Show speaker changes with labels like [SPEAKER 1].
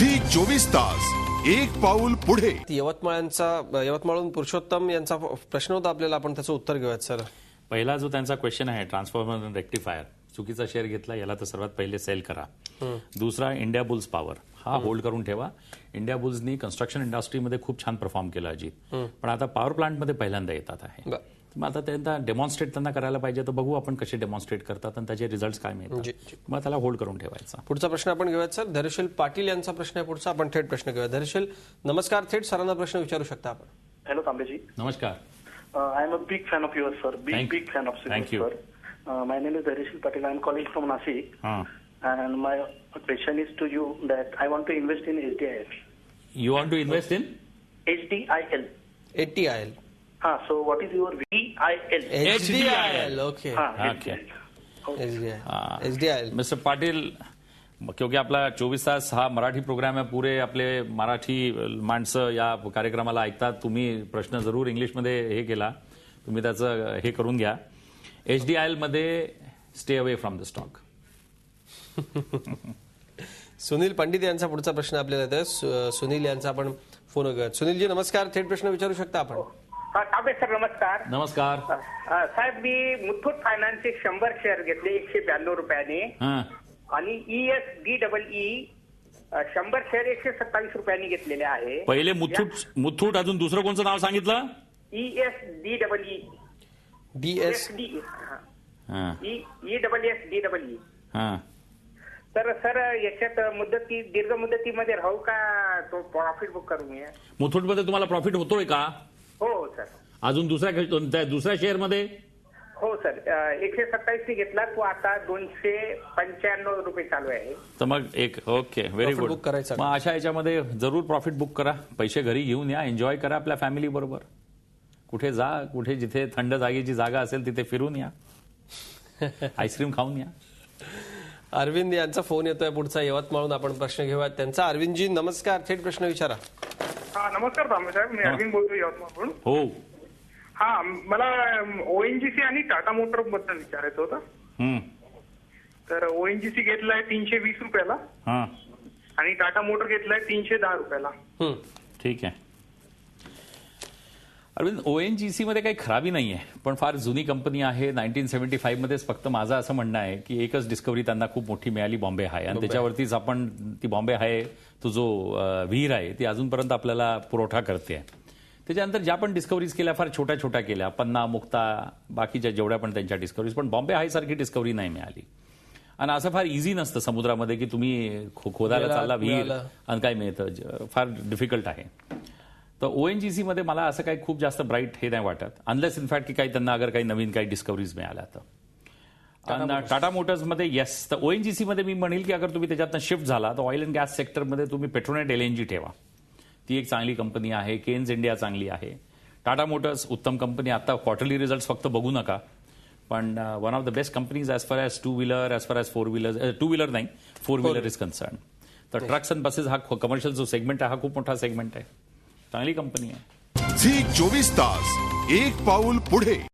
[SPEAKER 1] Zee 24 तास एक पाऊल पुढे.
[SPEAKER 2] यवतमाळहून पुरुषोत्तम यांचा प्रश्न होता आपल्याला, आपण त्याचं उत्तर घेऊयात सर.
[SPEAKER 3] पहिला जो त्यांचा क्वेश्चन आहे ट्रान्सफॉर्मर आणि रेक्टिफायर, चुकीचा शेअर घेतला, याला तर सर्वात पहिले सेल करा. दुसरा इंडिया बुल्स पॉवर हा होल्ड करून ठेवा. इंडिया बुल्सनी कन्स्ट्रक्शन इंडस्ट्रीमध्ये खूप छान परफॉर्म केला अजित, पण आता पॉवर प्लांटमध्ये पहिल्यांदा येतात आहे. मग आता त्यांना डेमॉन्स्ट्रेट करायला पाहिजे, तर बघू आपण कसे डेमॉन्स्ट्रेट करतात आणि त्याचे रिझल्ट काय मिळतात. मग त्याला होल्ड करून ठेवायचा.
[SPEAKER 2] पुढचा प्रश्न आपण घेऊयात सर. धैर्यशील पाटील यांचा प्रश्न आहे पुढचा, आपण थेट प्रश्न घेऊया. धैर्यशील नमस्कार, थेट सरांना प्रश्न विचारू शकता आपण.
[SPEAKER 4] हॅलो तांबेजी.
[SPEAKER 3] नमस्कार.
[SPEAKER 4] I am a big fan of your sir. Big fan of your sir. My name is Dhairyashil Patil. I am calling from Nashik. And my question is to you that I want to invest in HDIL.
[SPEAKER 3] You want to invest in?
[SPEAKER 4] HDIL.
[SPEAKER 2] HDIL.
[SPEAKER 4] So what is your VIL?
[SPEAKER 2] HDIL. Okay.
[SPEAKER 3] Okay.
[SPEAKER 2] HDIL.
[SPEAKER 3] Mister Patil, क्योंकि आपला 24 तास हा Marathi programme आहे, पुरे आपले मराठी माणसं या कार्यक्रमाला ऐकतात. तुम्ही प्रश्न जरूर इंग्लिशमध्ये हे केला, तुम्ही त्याचं हे करून घ्या. HDIL मध्ये stay away from the stock.
[SPEAKER 2] Sunil Pandit यांचा पुढचा प्रश्न आपल्याला येतोय. सुनील यांचा आपण फोन घेऊयात. सुनीलजी नमस्कार, थेट प्रश्न विचारू शकता आपण.
[SPEAKER 5] तांबे सर नमस्कार.
[SPEAKER 3] नमस्कार
[SPEAKER 5] साहेब, मी मुथूट फायनान्सचे 100 शेअर घेतले 192 रुपयाने, आणि ESDEE 100 शेअर 127 रुपयांनी घेतलेले आहे.
[SPEAKER 3] पहिले मुथूट, अजून दुसरं कोणतं नाव सांगितलं?
[SPEAKER 5] ESDEE. तर सर याच्यात दीर्घ मुदतीमध्ये राहू का, तो प्रॉफिट बुक करू मी?
[SPEAKER 3] मुथूट मध्ये तुम्हाला प्रॉफिट होतोय का?
[SPEAKER 5] हो सर.
[SPEAKER 3] अजून दुसऱ्या शेअर मध्ये?
[SPEAKER 5] हो सर. 127 ने घेतला तो, आता 295 रुपये चालू आहे.
[SPEAKER 3] तर मग ओके, व्हेरी गुड. मग अशा याच्यामध्ये जरूर प्रॉफिट बुक करा. पैसे घरी घेऊन या, एन्जॉय करा आपल्या फॅमिली बरोबर. कुठे जा, कुठे जिथे थंड जागेची जागा असेल तिथे फिरून या, आईस्क्रीम खाऊन या.
[SPEAKER 2] अरविंद यांचा फोन येतोय पुढचा, यवतमाळहून आपण प्रश्न घेऊयात त्यांचा. अरविंदजी नमस्कार, थेट प्रश्न विचारा.
[SPEAKER 6] नमस्कार तांबे साहेब, मी अरविंद बोलतोय यवतमाळहून.
[SPEAKER 3] हो.
[SPEAKER 6] मला ONGC आणि टाटा मोटर बद्दल विचारायचं होतं. तर ONGC घेतलाय 320 रुपयाला आणि टाटा मोटर घेतलाय 310 रुपयाला.
[SPEAKER 3] ठीक आहे. अरविंद, ONGC मध्ये काही खराबी नाहीये, पण फार जुनी कंपनी आहे. 1975 मध्येच फक्त माझं असं म्हणणं आहे की एकच डिस्कवरी त्यांना खूप मोठी मिळाली, बॉम्बे हाय, आणि त्याच्यावरतीच आपण ती बॉम्बे हाय, तो जो विहीर आहे ती अजूनपर्यंत आपल्याला पुरवठा करते. त्याच्यानंतर ज्या पण डिस्कवरीज केल्या फार छोट्या छोट्या केल्या, पन्ना, मुक्ता, बाकीच्या जेवढ्या पण त्यांच्या डिस्कवरीज, पण बॉम्बे हाय सारखी डिस्कवरी नाही मिळाली. आणि असं फार इझी नसतं समुद्रामध्ये की तुम्ही खोदायला चालला विहीर आणि काय मिळतं, फार डिफिकल्ट आहे. तर ONGC मध्ये मला असं काही खूप जास्त ब्राईट हे नाही वाटत, अनलेस इनफॅक्ट की काही त्यांना अगर काही नवीन काही डिस्कवरीज मिळाल्या तर. टाटा मोटर्समध्ये येस. तर ONGC मध्ये मी म्हणेल की अगर तुम्ही त्याच्यातनं शिफ्ट झाला तर ऑइल अँड गॅस सेक्टरमध्ये तुम्ही पेट्रोनेट LNG ठेवा, ती एक चांगली कंपनी आहे. केन्स इंडिया चांगली आहे. टाटा मोटर्स उत्तम कंपनी. आता क्वार्टरली रिझल्ट फक्त बघू नका, पण one of the best companies as far as two wheeler, as far as four wheeler नाही, फोर व्हीलर इज कन्सर्न. तर ट्रक्स अँड बसेस हा कमर्शियल जो सेगमेंट आहे हा खूप मोठा सेगमेंट आहे, चांगली कंपनी आहे.
[SPEAKER 1] झी 24 तास एक पाऊल पुढे.